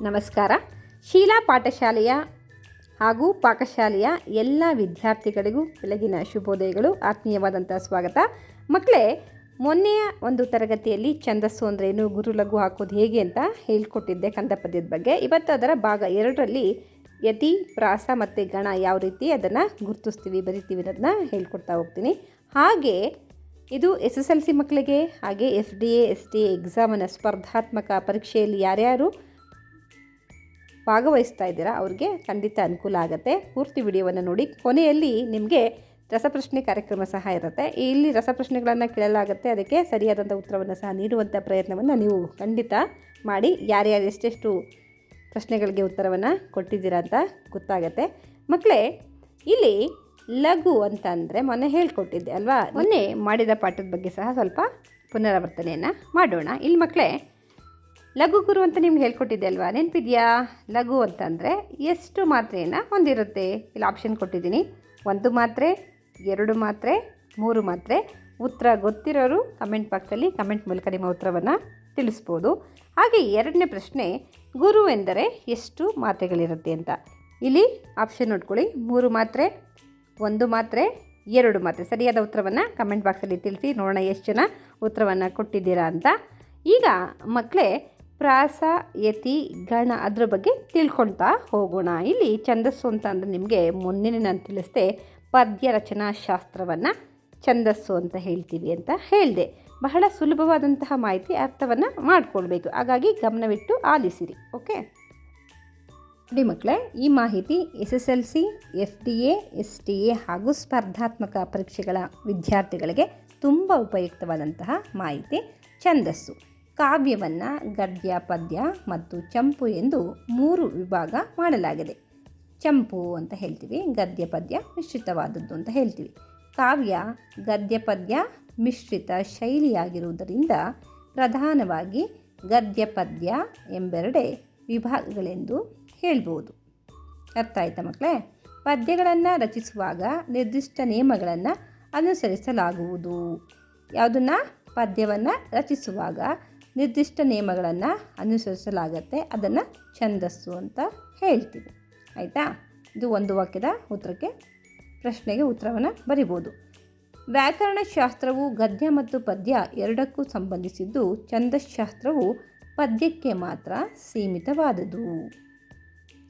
ನಮಸ್ಕಾರ. ಶೀಲಾ ಪಾಠಶಾಲೆಯ ಹಾಗೂ ಪಾಕಶಾಲೆಯ ಎಲ್ಲ ವಿದ್ಯಾರ್ಥಿಗಳಿಗೂ ಬೆಳಗಿನ ಶುಭೋದಯಗಳು, ಆತ್ಮೀಯವಾದಂಥ ಸ್ವಾಗತ. ಮಕ್ಕಳೇ, ಮೊನ್ನೆಯ ಒಂದು ತರಗತಿಯಲ್ಲಿ ಛಂದಸ್ಸು ಅಂದ್ರೇನು, ಗುರು ಲಘು ಹಾಕೋದು ಹೇಗೆ ಅಂತ ಹೇಳ್ಕೊಟ್ಟಿದ್ದೆ ಕಂದ ಪದ್ಯದ ಬಗ್ಗೆ. ಇವತ್ತು ಅದರ ಭಾಗ 2ರಲ್ಲಿ ಯತಿ, ಪ್ರಾಸ ಮತ್ತು ಗಣ ಯಾವ ರೀತಿ ಅದನ್ನು ಗುರುತಿಸ್ತೀವಿ, ಬರಿತೀವಿ ಅನ್ನೋದನ್ನ ಹೇಳ್ಕೊಡ್ತಾ ಹೋಗ್ತೀನಿ. ಹಾಗೆ ಇದು SSLC ಮಕ್ಕಳಿಗೆ, ಹಾಗೆ FDA STA ಎಕ್ಸಾಮನ ಸ್ಪರ್ಧಾತ್ಮಕ ಪರೀಕ್ಷೆಯಲ್ಲಿ ಯಾರ್ಯಾರು ಭಾಗವಹಿಸ್ತಾ ಇದ್ದೀರಾ ಅವ್ರಿಗೆ ಖಂಡಿತ ಅನುಕೂಲ ಆಗುತ್ತೆ. ಪೂರ್ತಿ ವಿಡಿಯೋವನ್ನು ನೋಡಿ. ಕೊನೆಯಲ್ಲಿ ನಿಮಗೆ ರಸಪ್ರಶ್ನೆ ಕಾರ್ಯಕ್ರಮ ಸಹ ಇರುತ್ತೆ. ಇಲ್ಲಿ ರಸಪ್ರಶ್ನೆಗಳನ್ನು ಕೇಳಲಾಗುತ್ತೆ, ಅದಕ್ಕೆ ಸರಿಯಾದಂಥ ಉತ್ತರವನ್ನು ಸಹ ನೀಡುವಂಥ ಪ್ರಯತ್ನವನ್ನು ನೀವು ಖಂಡಿತ ಮಾಡಿ. ಯಾರ್ಯಾರು ಎಷ್ಟೆಷ್ಟು ಪ್ರಶ್ನೆಗಳಿಗೆ ಉತ್ತರವನ್ನು ಕೊಟ್ಟಿದ್ದೀರಾ ಅಂತ ಗೊತ್ತಾಗುತ್ತೆ. ಮಕ್ಕಳೇ, ಇಲ್ಲಿ ಲಘು ಅಂತ ಅಂದರೆ ಮೊನ್ನೆ ಹೇಳ್ಕೊಟ್ಟಿದ್ದೆ ಅಲ್ವಾ, ಮೊನ್ನೆ ಮಾಡಿದ ಪಾಠದ ಬಗ್ಗೆ ಸಹ ಸ್ವಲ್ಪ ಪುನರಾವರ್ತನೆಯನ್ನು ಮಾಡೋಣ. ಇಲ್ಲಿ ಮಕ್ಕಳೇ, ಲಘು ಗುರು ಅಂತ ನಿಮ್ಗೆ ಹೇಳ್ಕೊಟ್ಟಿದ್ದೆ ಅಲ್ವಾ, ನೆನಪಿದೆಯಾ? ಲಘು ಅಂತಂದರೆ ಎಷ್ಟು ಮಾತ್ರೆಯನ್ನು ಹೊಂದಿರುತ್ತೆ? ಇಲ್ಲಿ ಆಪ್ಷನ್ ಕೊಟ್ಟಿದ್ದೀನಿ: 1 ಮಾತ್ರೆ, 2 ಮಾತ್ರೆ, 3 ಮಾತ್ರೆ. ಉತ್ತರ ಗೊತ್ತಿರೋರು ಕಮೆಂಟ್ ಬಾಕ್ಸಲ್ಲಿ ಕಮೆಂಟ್ ಮೂಲಕ ನಿಮ್ಮ ಉತ್ತರವನ್ನು ತಿಳಿಸ್ಬೋದು. ಹಾಗೆ 2ನೇ ಪ್ರಶ್ನೆ, ಗುರು ಎಂದರೆ ಎಷ್ಟು ಮಾತ್ರೆಗಳಿರುತ್ತೆ ಅಂತ. ಇಲ್ಲಿ ಆಪ್ಷನ್ ನೋಡ್ಕೊಳ್ಳಿ: 3 ಮಾತ್ರೆ, 1 ಮಾತ್ರೆ, 2 ಮಾತ್ರೆ. ಸರಿಯಾದ ಉತ್ತರವನ್ನು ಕಮೆಂಟ್ ಬಾಕ್ಸಲ್ಲಿ ತಿಳಿಸಿ, ನೋಡೋಣ ಎಷ್ಟು ಜನ ಉತ್ತರವನ್ನು ಕೊಟ್ಟಿದ್ದೀರಾ ಅಂತ. ಈಗ ಮಕ್ಕಳೇ, ಪ್ರಾಸ, ಯತಿ, ಗಣ ಅದ್ರ ಬಗ್ಗೆ ತಿಳ್ಕೊಳ್ತಾ ಹೋಗೋಣ. ಇಲ್ಲಿ ಛಂದಸ್ಸು ಅಂತ ಅಂದರೆ ನಿಮಗೆ ಮೊನ್ನೆ ನಾನು ತಿಳಿಸ್ದೆ, ಪದ್ಯ ರಚನಾ ಶಾಸ್ತ್ರವನ್ನು ಛಂದಸ್ಸು ಅಂತ ಹೇಳ್ತೀವಿ ಅಂತ ಹೇಳಿದೆ. ಬಹಳ ಸುಲಭವಾದಂತಹ ಮಾಹಿತಿ, ಅರ್ಥವನ್ನು ಮಾಡಿಕೊಳ್ಬೇಕು. ಹಾಗಾಗಿ ಗಮನವಿಟ್ಟು ಆಲಿಸಿರಿ. ಓಕೆ ನೋಡಿ ಮಕ್ಕಳೇ, ಈ ಮಾಹಿತಿ SSLC, FDA STA ಹಾಗೂ ಸ್ಪರ್ಧಾತ್ಮಕ ಪರೀಕ್ಷೆಗಳ ವಿದ್ಯಾರ್ಥಿಗಳಿಗೆ ತುಂಬ ಉಪಯುಕ್ತವಾದಂತಹ ಮಾಹಿತಿ. ಛಂದಸ್ಸು ಕಾವ್ಯವನ್ನು ಗದ್ಯ, ಪದ್ಯ ಮತ್ತು ಚಂಪು ಎಂದು 3 ವಿಭಾಗ ಮಾಡಲಾಗಿದೆ. ಚಂಪು ಅಂತ ಹೇಳ್ತೀವಿ, ಗದ್ಯ ಪದ್ಯ ಮಿಶ್ರಿತವಾದದ್ದು ಅಂತ ಹೇಳ್ತೀವಿ. ಕಾವ್ಯ ಗದ್ಯ ಪದ್ಯ ಮಿಶ್ರಿತ ಶೈಲಿಯಾಗಿರುವುದರಿಂದ ಪ್ರಧಾನವಾಗಿ ಗದ್ಯ ಪದ್ಯ ಎಂಬೆರಡೇ ವಿಭಾಗಗಳೆಂದು ಹೇಳ್ಬೋದು. ಅರ್ಥ ಆಯ್ತಾ ಮಕ್ಕಳೇ? ಪದ್ಯಗಳನ್ನು ರಚಿಸುವಾಗ ನಿರ್ದಿಷ್ಟ ನಿಯಮಗಳನ್ನು ಅನುಸರಿಸಲಾಗುವುದು. ಯಾವುದನ್ನು? ಪದ್ಯವನ್ನು ರಚಿಸುವಾಗ ನಿರ್ದಿಷ್ಟ ನಿಯಮಗಳನ್ನು ಅನುಸರಿಸಲಾಗತ್ತೆ, ಅದನ್ನು ಛಂದಸ್ಸು ಅಂತ ಹೇಳ್ತೀವಿ. ಆಯಿತಾ? ಇದು ಒಂದು ವಾಕ್ಯದ ಉತ್ತರಕ್ಕೆ, ಪ್ರಶ್ನೆಗೆ ಉತ್ತರವನ್ನು ಬರಿಬೋದು. ವ್ಯಾಕರಣಶಾಸ್ತ್ರವು ಗದ್ಯ ಮತ್ತು ಪದ್ಯ ಎರಡಕ್ಕೂ ಸಂಬಂಧಿಸಿದ್ದು, ಛಂದಸ್ಶಾಸ್ತ್ರವು ಪದ್ಯಕ್ಕೆ ಮಾತ್ರ ಸೀಮಿತವಾದುದು.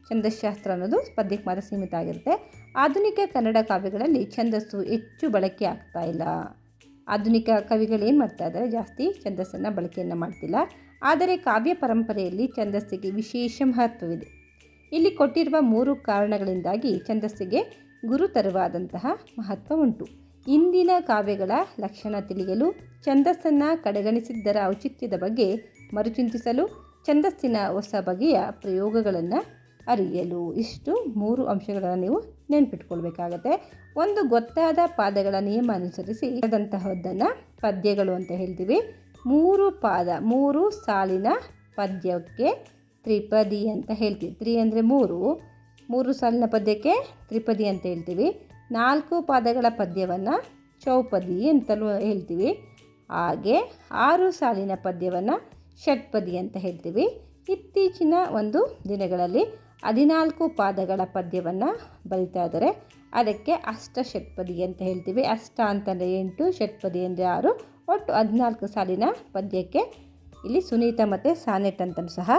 ಛಂದಸ್ಶಾಸ್ತ್ರ ಅನ್ನೋದು ಪದ್ಯಕ್ಕೆ ಮಾತ್ರ ಸೀಮಿತ ಆಗಿರುತ್ತೆ. ಆಧುನಿಕ ಕನ್ನಡ ಕಾವ್ಯಗಳಲ್ಲಿ ಛಂದಸ್ಸು ಹೆಚ್ಚು ಬಳಕೆ ಆಗ್ತಾ ಇಲ್ಲ. ಆಧುನಿಕ ಕವಿಗಳು ಏನು ಮಾಡ್ತಾ ಇದ್ದಾರೆ, ಜಾಸ್ತಿ ಛಂದಸ್ಸನ್ನು ಬಳಕೆಯನ್ನು ಮಾಡ್ತಿಲ್ಲ. ಆದರೆ ಕಾವ್ಯ ಪರಂಪರೆಯಲ್ಲಿ ಛಂದಸ್ಸಿಗೆ ವಿಶೇಷ ಮಹತ್ವವಿದೆ. ಇಲ್ಲಿ ಕೊಟ್ಟಿರುವ 3 ಕಾರಣಗಳಿಂದಾಗಿ ಛಂದಸ್ಸಿಗೆ ಗುರುತರವಾದಂತಹ ಮಹತ್ವ ಉಂಟು. ಇಂದಿನ ಕಾವ್ಯಗಳ ಲಕ್ಷಣ ತಿಳಿಯಲು, ಛಂದಸ್ಸನ್ನು ಕಡೆಗಣಿಸಿದ್ದರ ಔಚಿತ್ಯದ ಬಗ್ಗೆ ಮರುಚಿಂತಿಸಲು, ಛಂದಸ್ಸಿನ ಹೊಸ ಬಗೆಯ ಪ್ರಯೋಗಗಳನ್ನು ಅರಿಯಲು. ಇಷ್ಟು 3 ಅಂಶಗಳನ್ನು ನೀವು ನೆನ್ಪಿಟ್ಕೊಳ್ಬೇಕಾಗತ್ತೆ. ಒಂದು ಗೊತ್ತಾದ ಪಾದಗಳ ನಿಯಮ ಅನುಸರಿಸಿ ಆದಂತಹದ್ದನ್ನು ಪದ್ಯಗಳು ಅಂತ ಹೇಳ್ತೀವಿ. 3 ಪಾದ, 3 ಸಾಲಿನ ಪದ್ಯಕ್ಕೆ ತ್ರಿಪದಿ ಅಂತ ಹೇಳ್ತೀವಿ. 3 ಅಂದರೆ 3 ಸಾಲಿನ ಪದ್ಯಕ್ಕೆ ತ್ರಿಪದಿ ಅಂತ ಹೇಳ್ತೀವಿ. 4 ಪಾದಗಳ ಪದ್ಯವನ್ನು ಚೌಪದಿ ಅಂತಲೂ ಹೇಳ್ತೀವಿ. ಹಾಗೆ 6 ಸಾಲಿನ ಪದ್ಯವನ್ನು ಷಟ್ಪದಿ ಅಂತ ಹೇಳ್ತೀವಿ. ಇತ್ತೀಚಿನ ಒಂದು ದಿನಗಳಲ್ಲಿ 14 ಪಾದಗಳ ಪದ್ಯವನ್ನು ಬರಿತಾ ಇದ್ದಾರೆ, ಅದಕ್ಕೆ ಅಷ್ಟಷಟ್ಪದಿ ಅಂತ ಹೇಳ್ತೀವಿ. ಅಷ್ಟ ಅಂತಂದರೆ 8, ಷಟ್ಪದಿ ಅಂದರೆ 6, ಒಟ್ಟು 14 ಸಾಲಿನ ಪದ್ಯಕ್ಕೆ ಇಲ್ಲಿ ಸುನೀತ ಮತ್ತು ಸಾನೆಟ್ ಅಂತಲೂ ಸಹ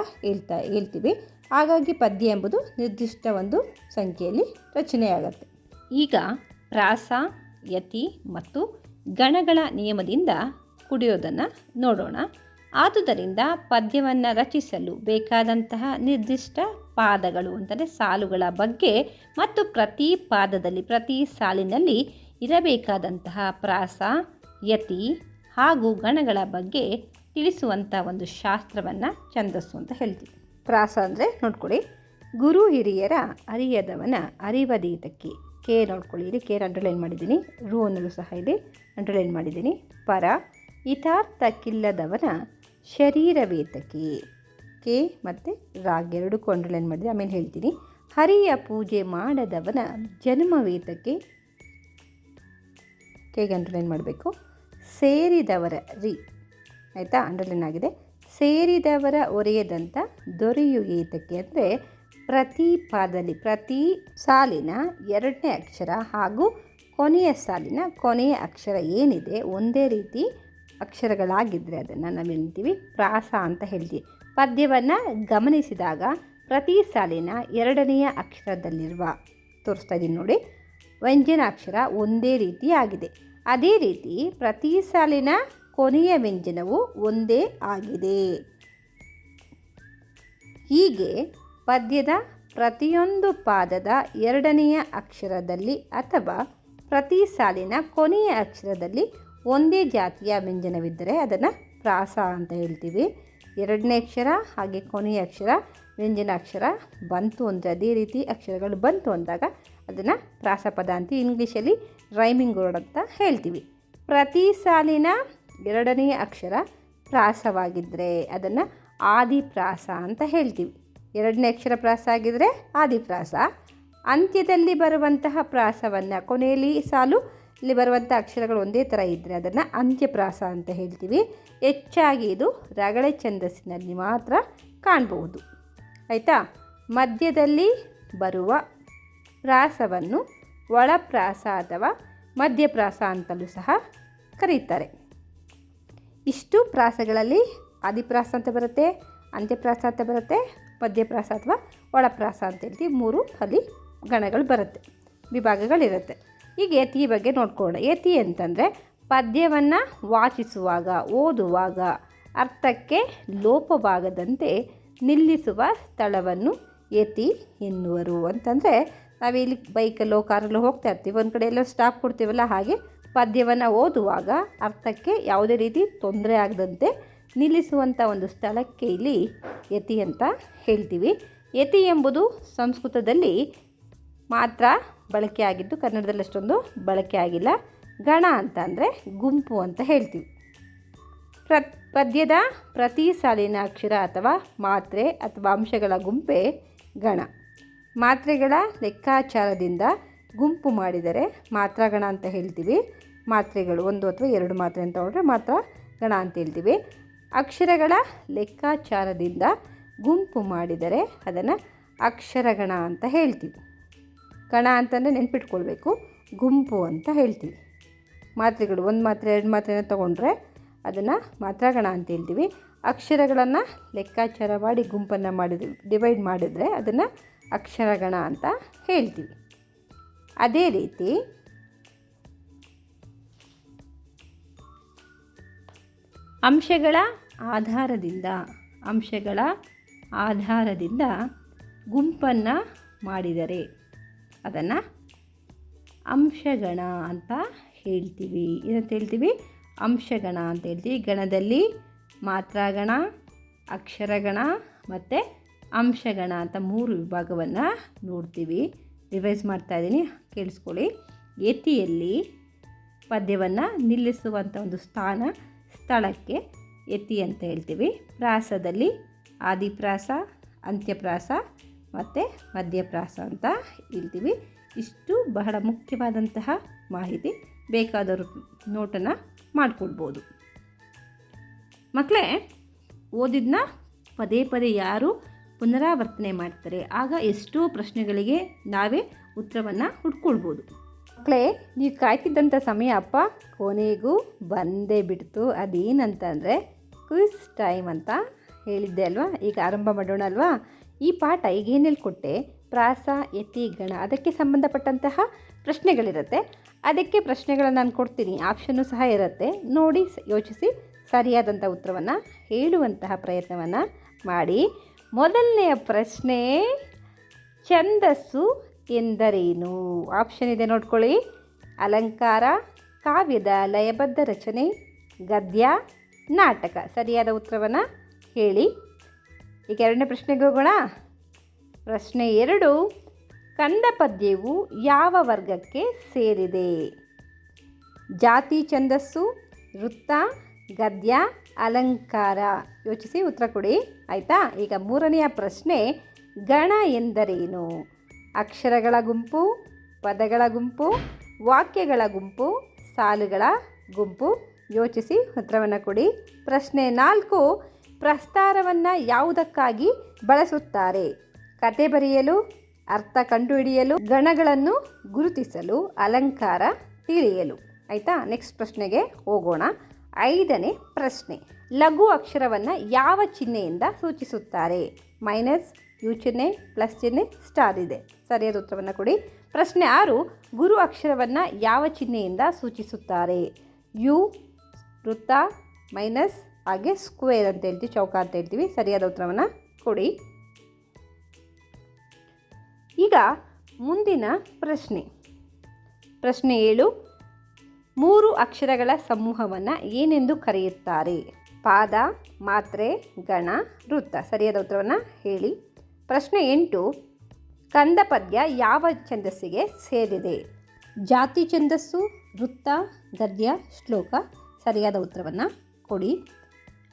ಹೇಳ್ತೀವಿ. ಹಾಗಾಗಿ ಪದ್ಯ ಎಂಬುದು ನಿರ್ದಿಷ್ಟ ಒಂದು ಸಂಖ್ಯೆಯಲ್ಲಿ ರಚನೆಯಾಗತ್ತೆ. ಈಗ ಪ್ರಾಸ, ಯತಿ ಮತ್ತು ಗಣಗಳ ನಿಯಮದಿಂದ ಕುಡಿಯೋದನ್ನು ನೋಡೋಣ. ಆದುದರಿಂದ ಪದ್ಯವನ್ನು ರಚಿಸಲು ಬೇಕಾದಂತಹ ನಿರ್ದಿಷ್ಟ ಪಾದಗಳು ಅಂದರೆ ಸಾಲುಗಳ ಬಗ್ಗೆ ಮತ್ತು ಪ್ರತಿ ಪಾದದಲ್ಲಿ, ಪ್ರತಿ ಸಾಲಿನಲ್ಲಿ ಇರಬೇಕಾದಂತಹ ಪ್ರಾಸ, ಯತಿ ಹಾಗೂ ಗಣಗಳ ಬಗ್ಗೆ ತಿಳಿಸುವಂಥ ಒಂದು ಶಾಸ್ತ್ರವನ್ನು ಛಂದಸ್ಸು ಅಂತ ಹೇಳ್ತೀವಿ. ಪ್ರಾಸ ಅಂದರೆ ನೋಡ್ಕೊಳ್ಳಿ: ಗುರು ಹಿರಿಯರ ಅರಿಯದವನ ಅರಿವದೀತಕ್ಕೆ. ಕೆ ನೋಡ್ಕೊಳ್ಳಿ, ಇಲ್ಲಿ ಕೆ ಅಂಡರ್ಲೈನ್ ಮಾಡಿದ್ದೀನಿ, ರು ಅನ್ನೋದು ಸಹ ಇದೆ ಅಂಡರ್ಲೈನ್ ಮಾಡಿದ್ದೀನಿ. ಪರ ಹಿತಾರ್ಥಕ್ಕಿಲ್ಲದವನ ಶರೀರವೇತಕ್ಕೆ. ಕೆ ಮತ್ತು ರಾಗ್ ಎರಡಕ್ಕೂ ಅಂಡರ್ಲೈನ್ ಮಾಡಿದೆ, ಆಮೇಲೆ ಹೇಳ್ತೀನಿ. ಹರಿಯ ಪೂಜೆ ಮಾಡದವನ ಜನ್ಮವೇತಕ್ಕೆ. ಕೆಗೆ ಅಂಡರ್ಲೈನ್ ಮಾಡಬೇಕು. ಸೇರಿದವರ ರಿ, ಆಯಿತಾ, ಅಂಡರ್ಲೈನ್ ಆಗಿದೆ. ಸೇರಿದವರ ಒರೆಯದಂಥ ದೊರೆಯು ಏತಕ್ಕೆ ಅಂದರೆ ಪ್ರತಿ ಪಾದಲ್ಲಿ ಪ್ರತಿ ಸಾಲಿನ ಎರಡನೇ ಅಕ್ಷರ ಹಾಗೂ ಕೊನೆಯ ಸಾಲಿನ ಕೊನೆಯ ಅಕ್ಷರ ಏನಿದೆ ಒಂದೇ ರೀತಿ ಅಕ್ಷರಗಳಾಗಿದ್ದರೆ ಅದನ್ನು ನಾವೇಳ್ತೀವಿ ಪ್ರಾಸ ಅಂತ ಹೇಳ್ತೀವಿ. ಪದ್ಯವನ್ನು ಗಮನಿಸಿದಾಗ ಪ್ರತಿ ಸಾಲಿನ ಎರಡನೆಯ ಅಕ್ಷರದಲ್ಲಿರುವ ತೋರಿಸ್ತಾ ಇದ್ದೀನಿ ನೋಡಿ, ವ್ಯಂಜನಾಕ್ಷರ ಒಂದೇ ರೀತಿ ಆಗಿದೆ. ಅದೇ ರೀತಿ ಪ್ರತಿ ಸಾಲಿನ ಕೊನೆಯ ವ್ಯಂಜನವು ಒಂದೇ ಆಗಿದೆ. ಹೀಗೆ ಪದ್ಯದ ಪ್ರತಿಯೊಂದು ಪಾದದ ಎರಡನೆಯ ಅಕ್ಷರದಲ್ಲಿ ಅಥವಾ ಪ್ರತಿ ಸಾಲಿನ ಕೊನೆಯ ಅಕ್ಷರದಲ್ಲಿ ಒಂದೇ ಜಾತಿಯ ವ್ಯಂಜನವಿದ್ದರೆ ಅದನ್ನು ಪ್ರಾಸ ಅಂತ ಹೇಳ್ತೀವಿ. ಎರಡನೇ ಅಕ್ಷರ ಹಾಗೆ ಕೊನೆಯ ಅಕ್ಷರ ವ್ಯಂಜನಾಕ್ಷರ ಬಂತು ಅಂದರೆ ಅದೇ ರೀತಿ ಅಕ್ಷರಗಳು ಬಂತು ಅಂದಾಗ ಅದನ್ನು ಪ್ರಾಸಪದ ಅಂತ ಇಂಗ್ಲೀಷಲ್ಲಿ ರೈಮಿಂಗ್ ವರ್ಡ್ ಅಂತ ಹೇಳ್ತೀವಿ. ಪ್ರತಿ ಸಾಲಿನ ಎರಡನೆಯ ಅಕ್ಷರ ಪ್ರಾಸವಾಗಿದ್ದರೆ ಅದನ್ನು ಆದಿಪ್ರಾಸ ಅಂತ ಹೇಳ್ತೀವಿ. ಎರಡನೇ ಅಕ್ಷರ ಪ್ರಾಸ ಆಗಿದ್ದರೆ ಆದಿಪ್ರಾಸ. ಅಂತ್ಯದಲ್ಲಿ ಬರುವಂತಹ ಪ್ರಾಸವನ್ನು ಕೊನೆಯಲ್ಲಿ ಸಾಲು ಇಲ್ಲಿ ಬರುವಂಥ ಅಕ್ಷರಗಳು ಒಂದೇ ಥರ ಇದ್ದರೆ ಅದನ್ನು ಅಂತ್ಯಪ್ರಾಸ ಅಂತ ಹೇಳ್ತೀವಿ. ಹೆಚ್ಚಾಗಿ ಇದು ರಗಳೆ ಛಂದಸ್ಸಿನಲ್ಲಿ ಮಾತ್ರ ಕಾಣಬಹುದು. ಆಯಿತಾ. ಮಧ್ಯದಲ್ಲಿ ಬರುವ ಪ್ರಾಸವನ್ನು ಒಳಪ್ರಾಸ ಅಥವಾ ಮಧ್ಯಪ್ರಾಸ ಅಂತಲೂ ಸಹ ಕರೀತಾರೆ. ಇಷ್ಟು ಪ್ರಾಸಗಳಲ್ಲಿ ಆದಿಪ್ರಾಸ ಅಂತ ಬರುತ್ತೆ, ಅಂತ್ಯಪ್ರಾಸ ಅಂತ ಬರುತ್ತೆ, ಮಧ್ಯಪ್ರಾಸ ಅಥವಾ ಒಳಪ್ರಾಸ ಅಂತ ಹೇಳ್ತೀವಿ. 3 ಅಲ್ಲಿ ಗಣಗಳು ಬರುತ್ತೆ, ವಿಭಾಗಗಳಿರುತ್ತೆ. ಈಗ ಯತಿ ಬಗ್ಗೆ ನೋಡ್ಕೊಳ್ಳೋಣ. ಯತಿ ಅಂತಂದರೆ ಪದ್ಯವನ್ನು ವಾಚಿಸುವಾಗ ಓದುವಾಗ ಅರ್ಥಕ್ಕೆ ಲೋಪವಾಗದಂತೆ ನಿಲ್ಲಿಸುವ ಸ್ಥಳವನ್ನು ಯತಿ ಎನ್ನುವರು. ಅಂತಂದರೆ ನಾವಿಲ್ಲಿ ಬೈಕಲ್ಲೋ ಕಾರಲ್ಲೋ ಹೋಗ್ತಾ ಇರ್ತೀವಿ, ಒಂದು ಕಡೆ ಎಲ್ಲೋ ಸ್ಟಾಪ್ ಕೊಡ್ತೀವಲ್ಲ, ಹಾಗೆ ಪದ್ಯವನ್ನು ಓದುವಾಗ ಅರ್ಥಕ್ಕೆ ಯಾವುದೇ ರೀತಿ ತೊಂದರೆ ಆಗದಂತೆ ನಿಲ್ಲಿಸುವಂಥ ಒಂದು ಸ್ಥಳಕ್ಕೆ ಇಲ್ಲಿ ಯತಿ ಅಂತ ಹೇಳ್ತೀವಿ. ಯತಿ ಎಂಬುದು ಸಂಸ್ಕೃತದಲ್ಲಿ ಮಾತ್ರ ಬಳಕೆ ಆಗಿದ್ದು ಕನ್ನಡದಲ್ಲಿ ಅಷ್ಟೊಂದು ಬಳಕೆ ಆಗಿಲ್ಲ. ಗಣ ಅಂತ ಅಂದರೆ ಗುಂಪು ಅಂತ ಹೇಳ್ತೀವಿ. ಪದ್ಯದ ಪ್ರತಿ ಸಾಲಿನ ಅಕ್ಷರ ಅಥವಾ ಮಾತ್ರೆ ಅಥವಾ ಅಂಶಗಳ ಗುಂಪೇ ಗಣ. ಮಾತ್ರೆಗಳ ಲೆಕ್ಕಾಚಾರದಿಂದ ಗುಂಪು ಮಾಡಿದರೆ ಮಾತ್ರಾಗಣ ಅಂತ ಹೇಳ್ತೀವಿ. ಮಾತ್ರೆಗಳು 1 ಅಥವಾ 2 ಮಾತ್ರೆ ಅಂತ ಹೊರಟ್ರೆ ಮಾತ್ರ ಗಣ ಅಂತ ಹೇಳ್ತೀವಿ. ಅಕ್ಷರಗಳ ಲೆಕ್ಕಾಚಾರದಿಂದ ಗುಂಪು ಮಾಡಿದರೆ ಅದನ್ನು ಅಕ್ಷರಗಣ ಅಂತ ಹೇಳ್ತೀವಿ. ಗಣ ಅಂತಂದರೆ ನೆನ್ಪಿಟ್ಕೊಳ್ಬೇಕು, ಗುಂಪು ಅಂತ ಹೇಳ್ತೀವಿ. ಮಾತ್ರೆಗಳು 1 ಮಾತ್ರೆ 2 ಮಾತ್ರೆನ ತೊಗೊಂಡ್ರೆ ಅದನ್ನು ಮಾತ್ರಾಗಣ ಅಂತ ಹೇಳ್ತೀವಿ. ಅಕ್ಷರಗಳನ್ನು ಲೆಕ್ಕಾಚಾರ ಮಾಡಿ ಗುಂಪನ್ನು ಡಿವೈಡ್ ಮಾಡಿದರೆ ಅದನ್ನು ಅಕ್ಷರಗಣ ಅಂತ ಹೇಳ್ತೀವಿ. ಅದೇ ರೀತಿ ಅಂಶಗಳ ಆಧಾರದಿಂದ ಗುಂಪನ್ನು ಮಾಡಿದರೆ ಅದನ್ನು ಅಂಶಗಣ ಅಂತ ಹೇಳ್ತೀವಿ. ಏನಂತ ಹೇಳ್ತೀವಿ? ಅಂಶಗಣ ಅಂತ ಹೇಳ್ತೀವಿ. ಗಣದಲ್ಲಿ ಮಾತ್ರಾಗಣ, ಅಕ್ಷರಗಣ ಮತ್ತು ಅಂಶಗಣ ಅಂತ 3 ವಿಭಾಗವನ್ನು ನೋಡ್ತೀವಿ. ರಿವೈಸ್ ಮಾಡ್ತಾಯಿದ್ದೀನಿ, ಕೇಳಿಸ್ಕೊಳ್ಳಿ. ಯತಿಯಲ್ಲಿ ಪದ್ಯವನ್ನು ನಿಲ್ಲಿಸುವಂಥ ಒಂದು ಸ್ಥಳಕ್ಕೆ ಯತಿ ಅಂತ ಹೇಳ್ತೀವಿ. ಪ್ರಾಸದಲ್ಲಿ ಆದಿಪ್ರಾಸ, ಅಂತ್ಯಪ್ರಾಸ ಮತ್ತು ಮಧ್ಯಪ್ರಾಸ ಅಂತ ಹೇಳ್ತೀವಿ. ಇಷ್ಟು ಬಹಳ ಮುಖ್ಯವಾದಂತಹ ಮಾಹಿತಿ. ಬೇಕಾದವರು ನೋಟನ್ನು ಮಾಡಿಕೊಡ್ಬೋದು. ಮಕ್ಕಳೇ, ಓದಿದ್ನ ಪದೇ ಪದೇ ಯಾರು ಪುನರಾವರ್ತನೆ ಮಾಡ್ತಾರೆ ಆಗ ಎಷ್ಟೋ ಪ್ರಶ್ನೆಗಳಿಗೆ ನಾವೇ ಉತ್ತರವನ್ನು ಹುಡ್ಕೊಳ್ಬೋದು. ಮಕ್ಕಳೇ, ನೀವು ಕಾಯ್ತಿದ್ದಂಥ ಸಮಯ ಅಪ್ಪ ಕೊನೆಗೂ ಬಂದೇ ಬಿಡ್ತು. ಅದೇನಂತಂದರೆ ಕ್ವಿಜ್ ಟೈಮ್ ಅಂತ ಹೇಳಿದ್ದೆ ಅಲ್ವಾ. ಈಗ ಆರಂಭ ಮಾಡೋಣ ಅಲ್ವಾ. ಈ ಪಾಠ ಈಗ ಏನು ಹೇಳ್ಕೊಟ್ಟೆ, ಪ್ರಾಸ, ಯತಿ, ಗಣ, ಅದಕ್ಕೆ ಸಂಬಂಧಪಟ್ಟಂತಹ ಪ್ರಶ್ನೆಗಳಿರುತ್ತೆ. ಅದಕ್ಕೆ ಪ್ರಶ್ನೆಗಳನ್ನು ನಾನು ಕೊಡ್ತೀನಿ, ಆಪ್ಷನ್ನು ಸಹ ಇರುತ್ತೆ. ನೋಡಿ ಯೋಚಿಸಿ ಸರಿಯಾದಂಥ ಉತ್ತರವನ್ನು ಹೇಳುವಂತಹ ಪ್ರಯತ್ನವನ್ನು ಮಾಡಿ. ಮೊದಲನೆಯ ಪ್ರಶ್ನೆ, ಛಂದಸ್ಸು ಎಂದರೇನು? ಆಪ್ಷನ್ ಇದೆ ನೋಡ್ಕೊಳ್ಳಿ. ಅಲಂಕಾರ, ಕಾವ್ಯದ ಲಯಬದ್ಧ ರಚನೆ, ಗದ್ಯ, ನಾಟಕ. ಸರಿಯಾದ ಉತ್ತರವನ್ನು ಹೇಳಿ. ಈಗ ಎರಡನೇ ಪ್ರಶ್ನೆಗೆ ಹೋಗೋಣ. ಪ್ರಶ್ನೆ 2, ಕಂದ ಪದ್ಯವು ಯಾವ ವರ್ಗಕ್ಕೆ ಸೇರಿದೆ? ಜಾತಿ ಛಂದಸ್ಸು, ವೃತ್ತ, ಗದ್ಯ, ಅಲಂಕಾರ. ಯೋಚಿಸಿ ಉತ್ತರ ಕೊಡಿ, ಆಯಿತಾ. ಈಗ 3ನೆಯ ಪ್ರಶ್ನೆ, ಗಣ ಎಂದರೇನು? ಅಕ್ಷರಗಳ ಗುಂಪು, ಪದಗಳ ಗುಂಪು, ವಾಕ್ಯಗಳ ಗುಂಪು, ಸಾಲುಗಳ ಗುಂಪು. ಯೋಚಿಸಿ ಉತ್ತರವನ್ನು ಕೊಡಿ. ಪ್ರಶ್ನೆ 4, ಪ್ರಸ್ತಾರವನ್ನು ಯಾವುದಕ್ಕಾಗಿ ಬಳಸುತ್ತಾರೆ? ಕತೆ ಬರೆಯಲು, ಅರ್ಥ ಕಂಡುಹಿಡಿಯಲು, ಗಣಗಳನ್ನು ಗುರುತಿಸಲು, ಅಲಂಕಾರ ತಿಳಿಯಲು. ಆಯಿತಾ? ನೆಕ್ಸ್ಟ್ ಪ್ರಶ್ನೆಗೆ ಹೋಗೋಣ. 5ನೇ ಪ್ರಶ್ನೆ. ಲಘು ಅಕ್ಷರವನ್ನು ಯಾವ ಚಿಹ್ನೆಯಿಂದ ಸೂಚಿಸುತ್ತಾರೆ? ಮೈನಸ್, ಯು ಚಿಹ್ನೆ, ಪ್ಲಸ್ ಚಿಹ್ನೆ, ಸ್ಟಾರ್ ಇದೆ. ಸರಿಯಾದ ಉತ್ತರವನ್ನು ಕೊಡಿ. ಪ್ರಶ್ನೆ 6. ಗುರು ಅಕ್ಷರವನ್ನು ಯಾವ ಚಿಹ್ನೆಯಿಂದ ಸೂಚಿಸುತ್ತಾರೆ? ಯು, ವೃತ್ತ, ಮೈನಸ್, ಹಾಗೆ ಸ್ಕ್ವೇರ್ ಅಂತ ಹೇಳ್ತೀವಿ, ಚೌಕ ಅಂತ ಹೇಳ್ತೀವಿ. ಸರಿಯಾದ ಉತ್ತರವನ್ನು ಕೊಡಿ. ಈಗ ಮುಂದಿನ ಪ್ರಶ್ನೆ. ಪ್ರಶ್ನೆ 7. 3 ಅಕ್ಷರಗಳ ಸಮೂಹವನ್ನು ಏನೆಂದು ಕರೆಯುತ್ತಾರೆ? ಪಾದ, ಮಾತ್ರೆ, ಗಣ, ವೃತ್ತ. ಸರಿಯಾದ ಉತ್ತರವನ್ನು ಹೇಳಿ. ಪ್ರಶ್ನೆ 8. ಕಂದ ಪದ್ಯ ಯಾವ ಛಂದಸ್ಸಿಗೆ ಸೇರಿದೆ? ಜಾತಿ ಛಂದಸ್ಸು, ವೃತ್ತ, ಗದ್ಯ, ಶ್ಲೋಕ. ಸರಿಯಾದ ಉತ್ತರವನ್ನು ಕೊಡಿ.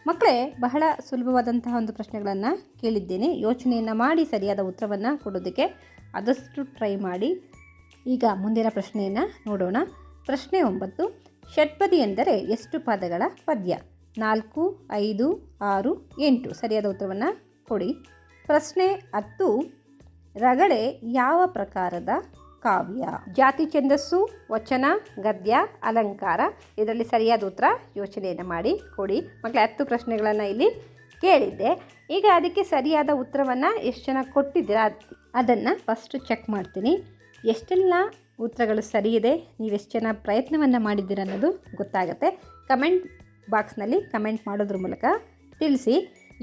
ಮಕ್ಕಳೇ, ಬಹಳ ಸುಲಭವಾದಂತಹ ಒಂದು ಪ್ರಶ್ನೆಗಳನ್ನು ಕೇಳಿದ್ದೇನೆ. ಯೋಚನೆಯನ್ನು ಮಾಡಿ ಸರಿಯಾದ ಉತ್ತರವನ್ನು ಕೊಡೋದಕ್ಕೆ ಆದಷ್ಟು ಟ್ರೈ ಮಾಡಿ. ಈಗ ಮುಂದಿನ ಪ್ರಶ್ನೆಯನ್ನು ನೋಡೋಣ. ಪ್ರಶ್ನೆ 9. ಷಟ್ಪದಿ ಎಂದರೆ ಎಷ್ಟು ಪಾದಗಳ ಪದ್ಯ? 4, 5, 6, 8. ಸರಿಯಾದ ಉತ್ತರವನ್ನು ಕೊಡಿ. ಪ್ರಶ್ನೆ 10. ರಗಳೆ ಯಾವ ಪ್ರಕಾರದ ಕಾವ್ಯ? ಜಾತಿ ಛಂದಸ್ಸು, ವಚನ, ಗದ್ಯ, ಅಲಂಕಾರ. ಇದರಲ್ಲಿ ಸರಿಯಾದ ಉತ್ತರ ಯೋಚನೆಯನ್ನು ಮಾಡಿ ಕೊಡಿ. ಮಕ್ಕಳೇ, 10 ಪ್ರಶ್ನೆಗಳನ್ನು ಇಲ್ಲಿ ಕೇಳಿದ್ದೆ. ಈಗ ಅದಕ್ಕೆ ಸರಿಯಾದ ಉತ್ತರವನ್ನು ಎಷ್ಟು ಜನ ಕೊಟ್ಟಿದ್ದೀರಾ ಅದನ್ನು ಫಸ್ಟು ಚೆಕ್ ಮಾಡ್ತೀನಿ. ಎಷ್ಟೆಲ್ಲ ಉತ್ತರಗಳು ಸರಿ ಇದೆ, ನೀವೆಷ್ಟು ಜನ ಪ್ರಯತ್ನವನ್ನು ಮಾಡಿದ್ದೀರ ಅನ್ನೋದು ಗೊತ್ತಾಗುತ್ತೆ. ಕಮೆಂಟ್ ಬಾಕ್ಸ್ನಲ್ಲಿ ಕಮೆಂಟ್ ಮಾಡೋದ್ರ ಮೂಲಕ ತಿಳಿಸಿ.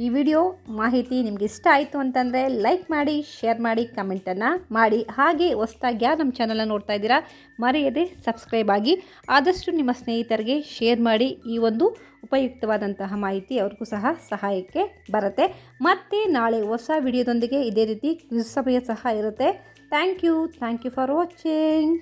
ಈ ವಿಡಿಯೋ ಮಾಹಿತಿ ನಿಮಗೆ ಇಷ್ಟ ಆಯಿತು ಅಂತಂದರೆ ಲೈಕ್ ಮಾಡಿ, ಶೇರ್ ಮಾಡಿ, ಕಮೆಂಟನ್ನು ಮಾಡಿ. ಹಾಗೆ ಹೊಸದಾಗಿ ಯಾರು ನಮ್ಮ ಚಾನಲನ್ನು ನೋಡ್ತಾ ಇದ್ದೀರಾ ಮರೆಯದೆ ಸಬ್ಸ್ಕ್ರೈಬ್ ಆಗಿ. ಆದಷ್ಟು ನಿಮ್ಮ ಸ್ನೇಹಿತರಿಗೆ ಶೇರ್ ಮಾಡಿ. ಈ ಒಂದು ಉಪಯುಕ್ತವಾದಂತಹ ಮಾಹಿತಿ ಅವ್ರಿಗೂ ಸಹ ಸಹಾಯಕ್ಕೆ ಬರುತ್ತೆ. ಮತ್ತು ನಾಳೆ ಹೊಸ ವಿಡಿಯೋದೊಂದಿಗೆ ಇದೇ ರೀತಿ ಕ್ವಿಜ್ ಸಮಯ ಸಹ ಇರುತ್ತೆ. Thank you for watching.